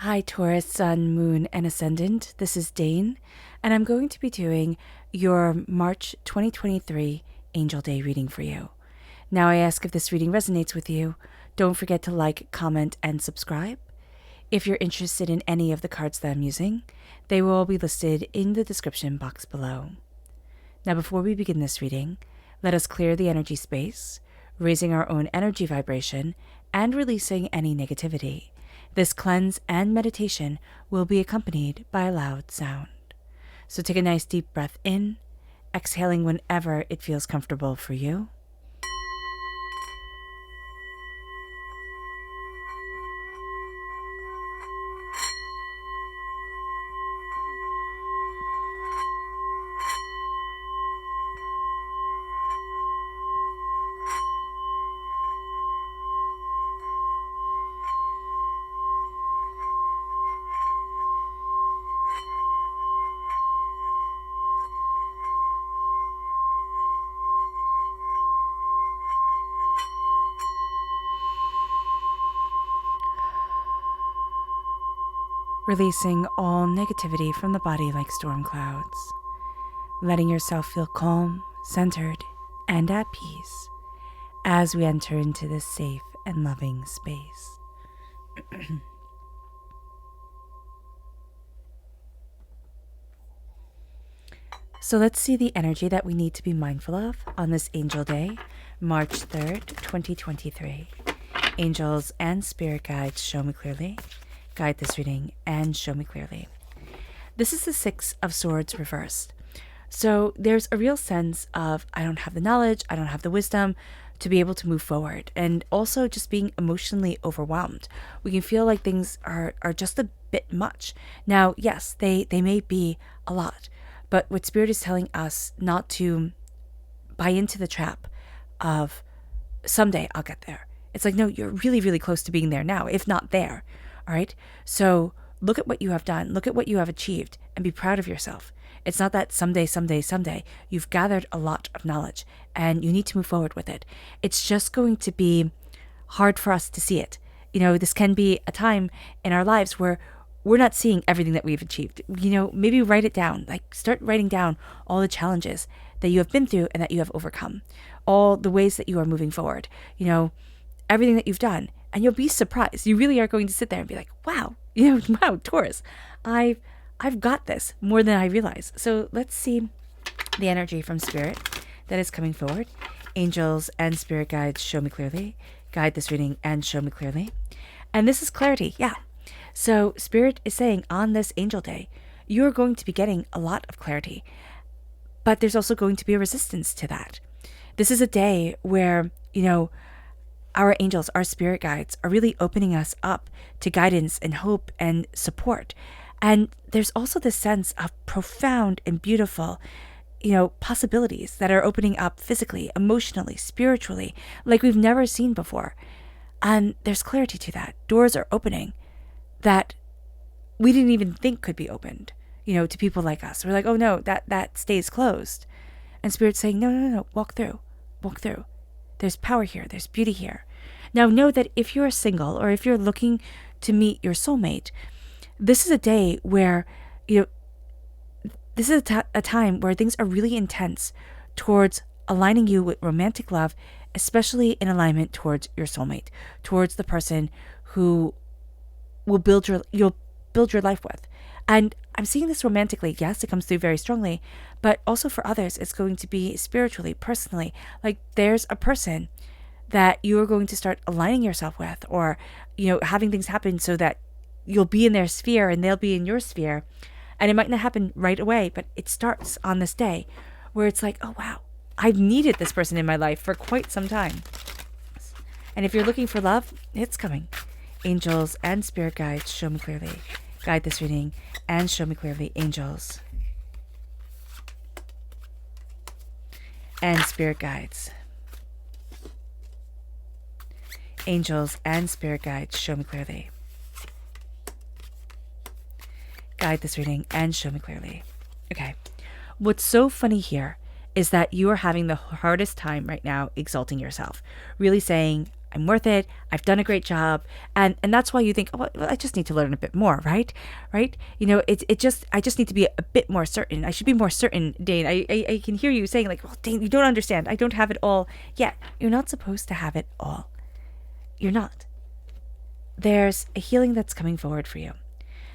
Hi, Taurus, Sun, Moon, and Ascendant. This is Dane, and I'm going to be doing your March 2023 Angel Day reading for you. Now, I ask if this reading resonates with you, don't forget to like, comment, and subscribe. If you're interested in any of the cards that I'm using, they will all be listed in the description box below. Now, before we begin this reading, let us clear the energy space, raising our own energy vibration and releasing any negativity. This cleanse and meditation will be accompanied by a loud sound. So take a nice deep breath in, exhaling whenever it feels comfortable for you. Releasing all negativity from the body like storm clouds. Letting yourself feel calm, centered, and at peace as we enter into this safe and loving space. So let's see the energy that we need to be mindful of on this Angel Day, March 3rd, 2023. Angels and spirit guides, show me clearly. Guide this reading and show me clearly. This is the Six of Swords reversed. So there's a real sense of, I don't have the knowledge, I don't have the wisdom to be able to move forward. And also just being emotionally overwhelmed. We can feel like things are just a bit much. Now, yes, they may be a lot. But what Spirit is telling us not to buy into the trap of someday I'll get there. It's like, no, you're really, really close to being there now, if not there. All right. So look at what you have done. Look at what you have achieved and be proud of yourself. It's not that someday. You've gathered a lot of knowledge and you need to move forward with it. It's just going to be hard for us to see it. You know, this can be a time in our lives where we're not seeing everything that we've achieved. You know, maybe write it down. Like start writing down all the challenges that you have been through and that you have overcome. All the ways that you are moving forward. You know, everything that you've done. And you'll be surprised. You really are going to sit there and be like, wow, wow, Taurus, I've got this more than I realize. So let's see the energy from Spirit that is coming forward. Angels and spirit guides, show me clearly. Guide this reading and show me clearly. And this is clarity, yeah. So Spirit is saying on this Angel Day, you're going to be getting a lot of clarity. But there's also going to be a resistance to that. This is a day where, our angels, our spirit guides are really opening us up to guidance and hope and support. And there's also this sense of profound and beautiful, possibilities that are opening up physically, emotionally, spiritually, like we've never seen before. And there's clarity to that. Doors are opening that we didn't even think could be opened, to people like us. We're like, oh no, that stays closed. And Spirit's saying, no, walk through. There's power here. There's beauty here. Now know that if you're single or if you're looking to meet your soulmate, this is a day where, this is a time where things are really intense towards aligning you with romantic love, especially in alignment towards your soulmate, towards the person who you'll build your life with. And I'm seeing this romantically. Yes, it comes through very strongly, but also for others, it's going to be spiritually, personally. Like there's a person that you are going to start aligning yourself with, or, having things happen so that you'll be in their sphere and they'll be in your sphere. And it might not happen right away, but it starts on this day where it's like, oh, wow, I've needed this person in my life for quite some time. And if you're looking for love, it's coming. Angels and spirit guides, show me clearly. Guide this reading and show me clearly, angels and spirit guides. Angels and spirit guides, show me clearly. Guide this reading and show me clearly. Okay. What's so funny here is that you are having the hardest time right now exalting yourself. Really saying, I'm worth it. I've done a great job. And that's why you think, oh, well, I just need to learn a bit more, right? Right? You know, I just need to be a bit more certain. I should be more certain, Dane. I can hear you saying like, well, Dane, you don't understand. I don't have it all yet. You're not supposed to have it all. You're not. There's a healing that's coming forward for you.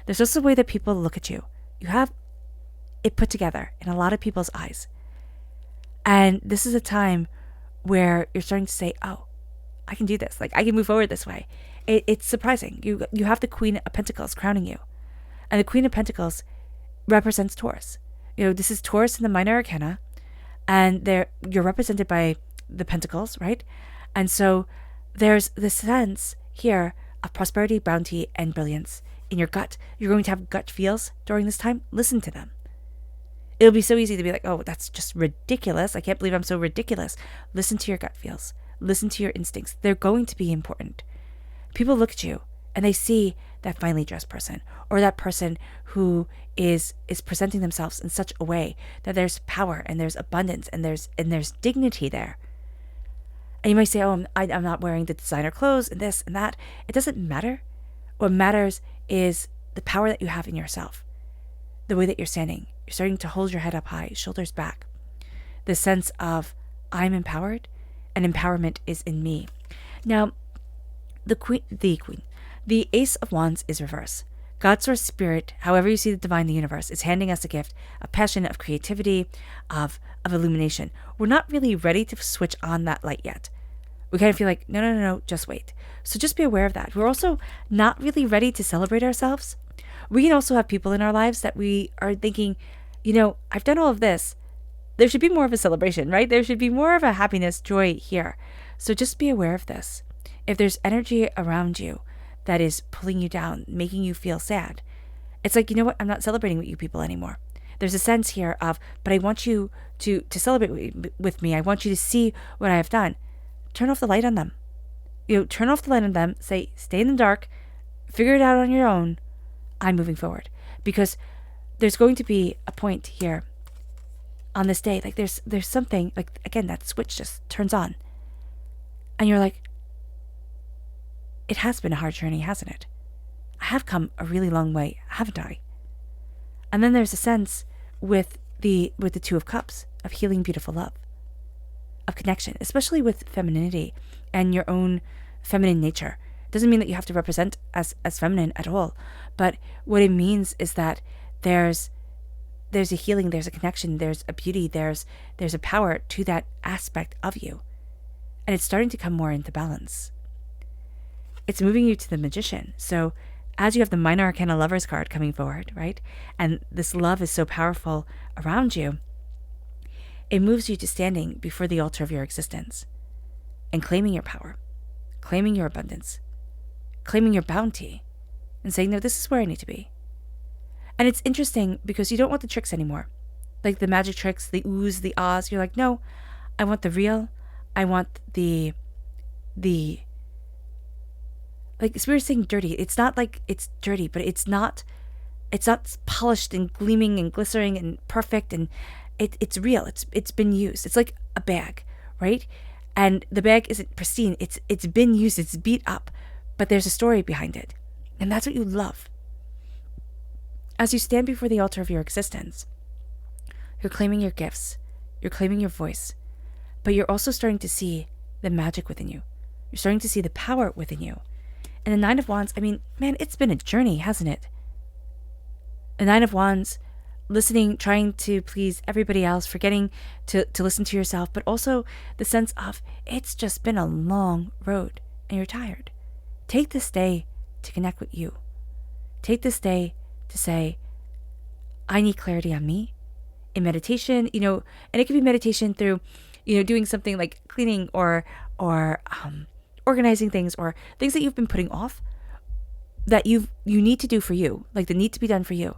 There's also a way that people look at you. You have it put together in a lot of people's eyes. And this is a time where you're starting to say, oh, I can do this. Like, I can move forward this way. It's surprising. You have the Queen of Pentacles crowning you. And the Queen of Pentacles represents Taurus. You know, this is Taurus in the minor arcana. And you're represented by the Pentacles, right? And so there's the sense here of prosperity, bounty, and brilliance in your gut. You're going to have gut feels during this time. Listen to them. It'll be so easy to be like, oh, that's just ridiculous. I can't believe I'm so ridiculous. Listen to your gut feels. Listen to your instincts. They're going to be important. People look at you and they see that finely dressed person or that person who is presenting themselves in such a way that there's power and there's abundance and there's dignity there. And you might say, oh, I'm not wearing the designer clothes and this and that. It doesn't matter. What matters is the power that you have in yourself, the way that you're standing. You're starting to hold your head up high, shoulders back. The sense of I'm empowered and empowerment is in me. Now, the Ace of Wands is reverse. God, source, spirit, however you see the divine, the universe, is handing us a gift, a passion, of creativity, of illumination. We're not really ready to switch on that light yet. We kind of feel like, no, just wait. So just be aware of that. We're also not really ready to celebrate ourselves. We can also have people in our lives that we are thinking, you know, I've done all of this. There should be more of a celebration, right? There should be more of a happiness, joy here. So just be aware of this. If there's energy around you that is pulling you down, making you feel sad, it's like, you know what? I'm not celebrating with you people anymore. There's a sense here of, but I want you to celebrate with me. I want you to see what I have done. Turn off the light on them. You know, turn off the light on them. Say, stay in the dark. Figure it out on your own. I'm moving forward. Because there's going to be a point here on this day. Like there's something, like, again, that switch just turns on. And you're like, it has been a hard journey, hasn't it? I have come a really long way, haven't I? And then there's a sense with the Two of Cups of healing, beautiful love, of connection, especially with femininity and your own feminine nature. It doesn't mean that you have to represent as feminine at all, but what it means is that there's a healing, there's a connection, there's a beauty, there's a power to that aspect of you, and it's starting to come more into balance. It's moving you to the Magician. So as you have the minor arcana Lovers card coming forward, right, and this love is so powerful around you, it moves you to standing before the altar of your existence and claiming your power, claiming your abundance, claiming your bounty, and saying, no, this is where I need to be. And it's interesting because you don't want the tricks anymore. Like the magic tricks, the oohs, the ahs. You're like, no, I want the real. I want the like Spirit's saying dirty. It's not like it's dirty, but it's not polished and gleaming and glistening and perfect, and it's real. It's been used. It's like a bag, right? And the bag isn't pristine. It's been used. It's beat up, but there's a story behind it, and that's what you love. As you stand before the altar of your existence, you're claiming your gifts, you're claiming your voice, but you're also starting to see the magic within you. You're starting to see the power within you. And the Nine of Wands, I mean, man, it's been a journey, hasn't it? The Nine of Wands, listening, trying to please everybody else, forgetting to listen to yourself, but also the sense of it's just been a long road and you're tired. Take this day to connect with you. Take this day to say, I need clarity on me in meditation, you know, and it could be meditation through, you know, doing something like cleaning or organizing things or things that you've been putting off that you need to do for you, like the need to be done for you.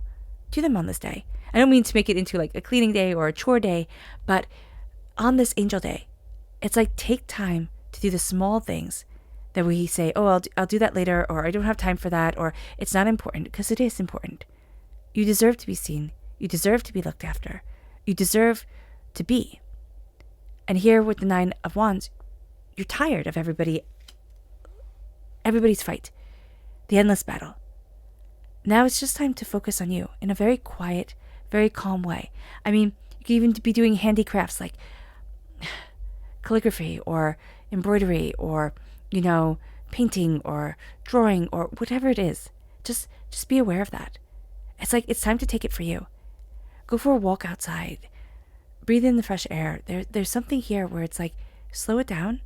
Do them on this day. I don't mean to make it into like a cleaning day or a chore day, but on this angel day, it's like take time to do the small things that we say, oh, I'll do that later, or I don't have time for that, or it's not important, because it is important. You deserve to be seen. You deserve to be looked after. You deserve to be. And here with the Nine of Wands, you're tired of everybody everybody's fight, the endless battle. Now it's just time to focus on you in a very quiet, very calm way. I mean, you could even be doing handicrafts like calligraphy or embroidery or, painting or drawing or whatever it is. Just be aware of that. It's like it's time to take it for you. Go for a walk outside. Breathe in the fresh air. There's something here where it's like slow it down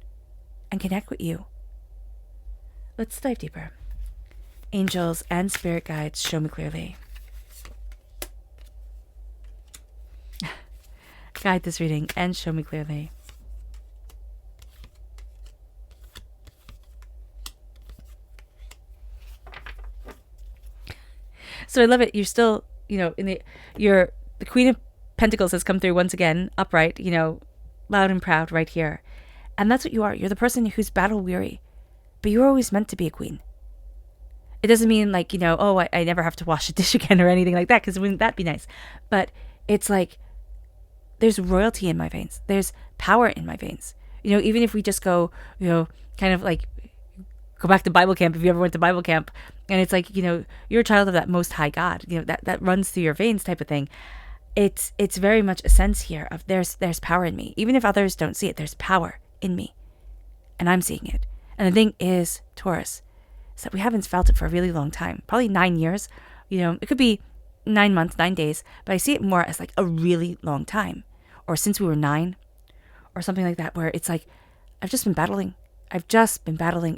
and connect with you. Let's dive deeper. Angels and spirit guides, show me clearly. Guide this reading and show me clearly. So I love it. You're still, the Queen of Pentacles has come through once again, upright, loud and proud right here. And that's what you are. You're the person who's battle weary, but you were always meant to be a queen. It doesn't mean like, I never have to wash a dish again or anything like that, because wouldn't that be nice? But it's like, there's royalty in my veins. There's power in my veins. Even if we just go, kind of like go back to Bible camp, if you ever went to Bible camp, and it's like, you're a child of that most high God, that runs through your veins type of thing. It's very much a sense here of there's power in me. Even if others don't see it, there's power in me. And I'm seeing it. And the thing is, Taurus, is that we haven't felt it for a really long time. Probably 9 years. It could be 9 months, 9 days, but I see it more as like a really long time. Or since we were 9 or something like that, where it's like, I've just been battling,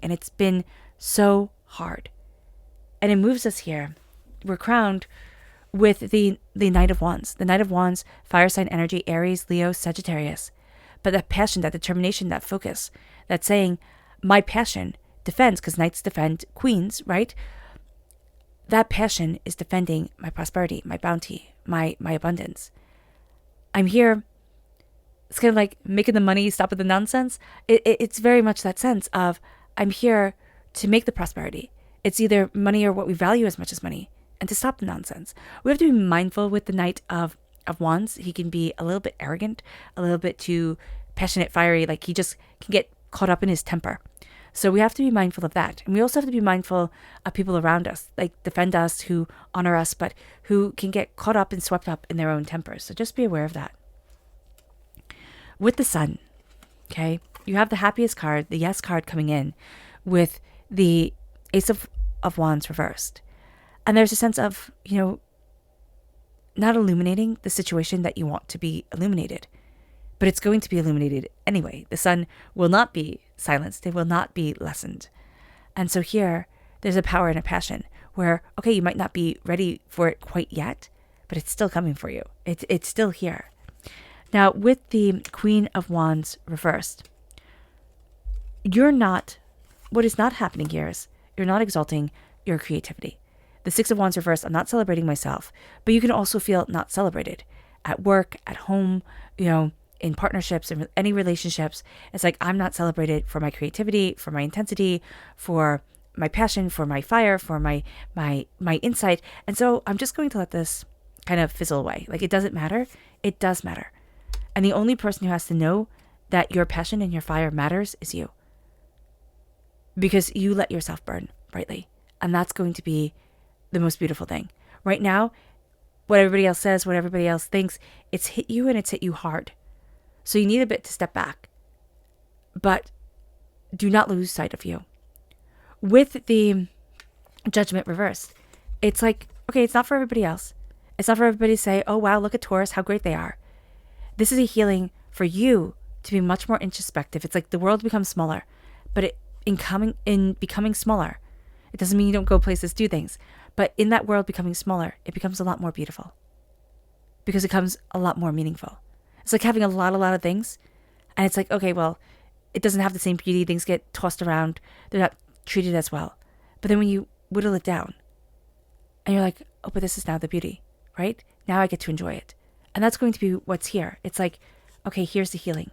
and it's been so hard. And it moves us here. We're crowned with the Knight of Wands. The Knight of Wands, fire sign energy, Aries, Leo, Sagittarius. But that passion, that determination, that focus, that saying, my passion defends, because knights defend queens, right? That passion is defending my prosperity, my bounty, my abundance. I'm here. It's kind of like making the money stop with the nonsense. It's very much that sense of I'm here to make the prosperity. It's either money or what we value as much as money, and to stop the nonsense. We have to be mindful with the Knight of Wands. He can be a little bit arrogant, a little bit too passionate, fiery, like he just can get caught up in his temper. So we have to be mindful of that. And we also have to be mindful of people around us, like defend us, who honor us, but who can get caught up and swept up in their own tempers. So just be aware of that. With the Sun, okay, you have the happiest card, the Yes card coming in with the Ace of Wands reversed. And there's a sense of, not illuminating the situation that you want to be illuminated. But it's going to be illuminated anyway. The sun will not be silenced. It will not be lessened. And so here, there's a power and a passion where, okay, you might not be ready for it quite yet, but it's still coming for you. It's still here. Now, with the Queen of Wands reversed, what is not happening here is you're not exalting your creativity. The Six of Wands reversed, I'm not celebrating myself, but you can also feel not celebrated at work, at home, in partnerships and any relationships. It's like I'm not celebrated for my creativity, for my intensity, for my passion, for my fire, for my insight. And so I'm just going to let this kind of fizzle away. Like it doesn't matter. It does matter. And the only person who has to know that your passion and your fire matters is you. Because you let yourself burn brightly. And that's going to be the most beautiful thing. Right now, what everybody else says, what everybody else thinks, it's hit you and it's hit you hard. So you need a bit to step back. But do not lose sight of you. With the Judgment reversed, it's like, okay, it's not for everybody else. It's not for everybody to say, oh, wow, look at Taurus, how great they are. This is a healing for you to be much more introspective. It's like the world becomes smaller, but in becoming smaller, it doesn't mean you don't go places, do things. But in that world becoming smaller, it becomes a lot more beautiful because it becomes a lot more meaningful. It's like having a lot of things. And it's like, okay, well, it doesn't have the same beauty. Things get tossed around. They're not treated as well. But then when you whittle it down and you're like, oh, but this is now the beauty, right? Now I get to enjoy it. And that's going to be what's here. It's like, okay, here's the healing.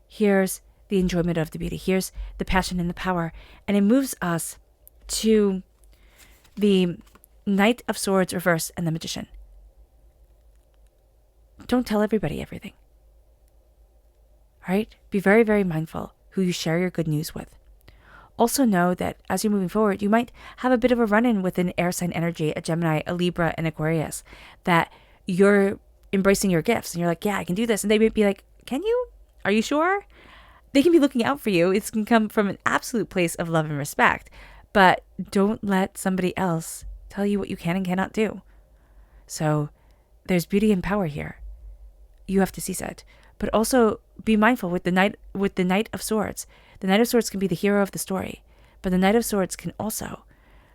Here's the enjoyment of the beauty. Here's the passion and the power. And it moves us to the Knight of Swords reversed and the Magician. Don't tell everybody everything. All right? Be very, very mindful who you share your good news with. Also know that as you're moving forward, you might have a bit of a run-in with an air sign energy, a Gemini, a Libra, an Aquarius, that you're embracing your gifts and you're like, yeah, I can do this. And they might be like, can you? Are you sure? They can be looking out for you. It can come from an absolute place of love and respect, but don't let somebody else tell you what you can and cannot do. So there's beauty and power here. You have to seize it, but also be mindful with the Knight of Swords. The Knight of Swords can be the hero of the story, but the Knight of Swords can also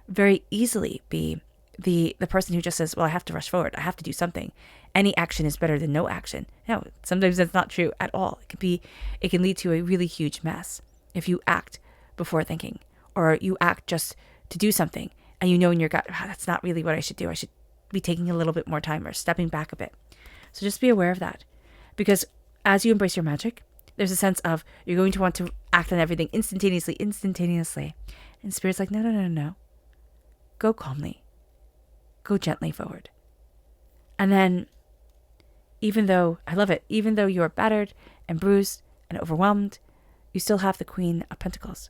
very easily be the person who just says, well, I have to rush forward. I have to do something. Any action is better than no action. No, sometimes that's not true at all. It can lead to a really huge mess if you act before thinking, or you act just to do something and you know in your gut, that's not really what I should do. I should be taking a little bit more time or stepping back a bit. So just be aware of that, because as you embrace your magic, there's a sense of you're going to want to act on everything instantaneously. And Spirit's like, no. Go calmly. Go gently forward. And then, even though you're battered and bruised and overwhelmed, you still have the Queen of Pentacles.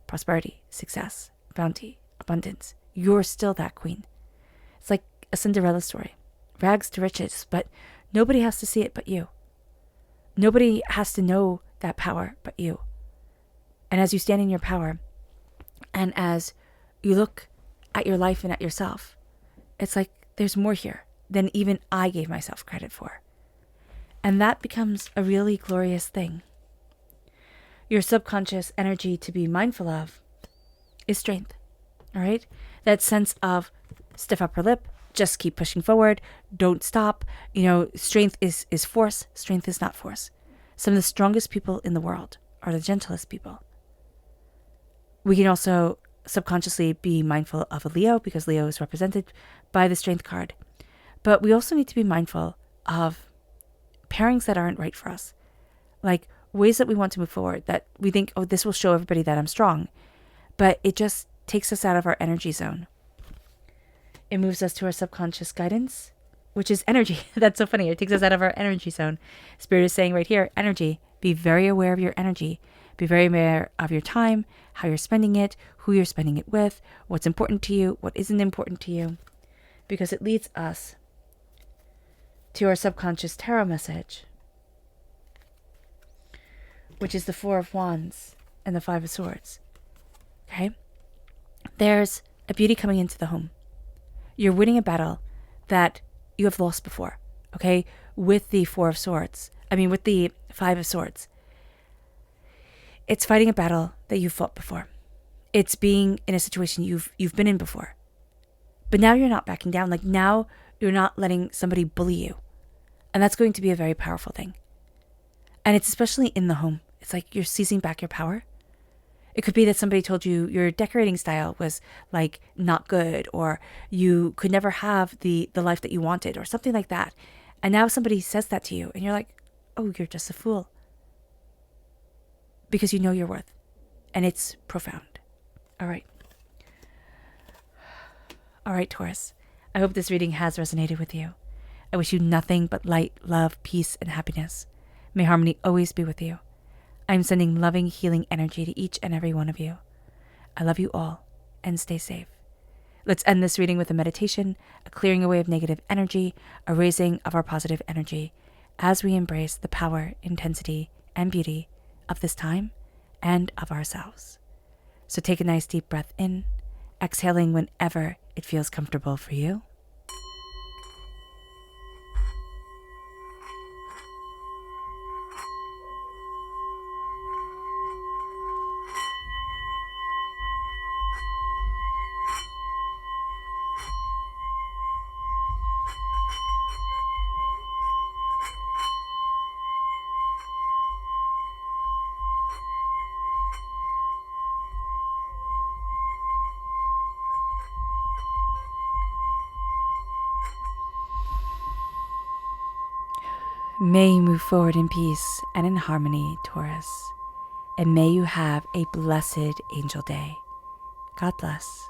Prosperity, success, bounty, abundance. You're still that queen. It's like a Cinderella story. Rags to riches, but nobody has to see it but you. Nobody has to know that power but you. And as you stand in your power, and as you look at your life and at yourself, it's like there's more here than even I gave myself credit for. And that becomes a really glorious thing. Your subconscious energy to be mindful of is strength, all right? That sense of stiff upper lip, just keep pushing forward, don't stop. Strength is force, strength is not force. Some of the strongest people in the world are the gentlest people. We can also subconsciously be mindful of a Leo, because Leo is represented by the Strength card. But we also need to be mindful of pairings that aren't right for us, like ways that we want to move forward, that we think, oh, this will show everybody that I'm strong, but it just takes us out of our energy zone. It moves us to our subconscious guidance, which is energy. That's so funny. It takes us out of our energy zone. Spirit is saying right here, energy. Be very aware of your energy. Be very aware of your time, how you're spending it, who you're spending it with, what's important to you, what isn't important to you, because it leads us to our subconscious tarot message, which is the Four of Wands and the Five of Swords. Okay? There's a beauty coming into the home. You're winning a battle that you have lost before, okay? With the with the Five of Swords. It's fighting a battle that you've fought before. It's being in a situation you've been in before. But now you're not backing down. Like, now you're not letting somebody bully you. And that's going to be a very powerful thing. And it's especially in the home. It's like you're seizing back your power. It could be that somebody told you your decorating style was like not good, or you could never have the life that you wanted, or something like that. And now somebody says that to you and you're like, oh, you're just a fool. Because you know your worth. And it's profound. All right. All right, Taurus. I hope this reading has resonated with you. I wish you nothing but light, love, peace, and happiness. May harmony always be with you. I am sending loving, healing energy to each and every one of you. I love you all, and stay safe. Let's end this reading with a meditation, a clearing away of negative energy, a raising of our positive energy, as we embrace the power, intensity, and beauty of this time and of ourselves. So take a nice deep breath in, exhaling whenever it feels comfortable for you. May you move forward in peace and in harmony, Taurus. And may you have a blessed angel day. God bless.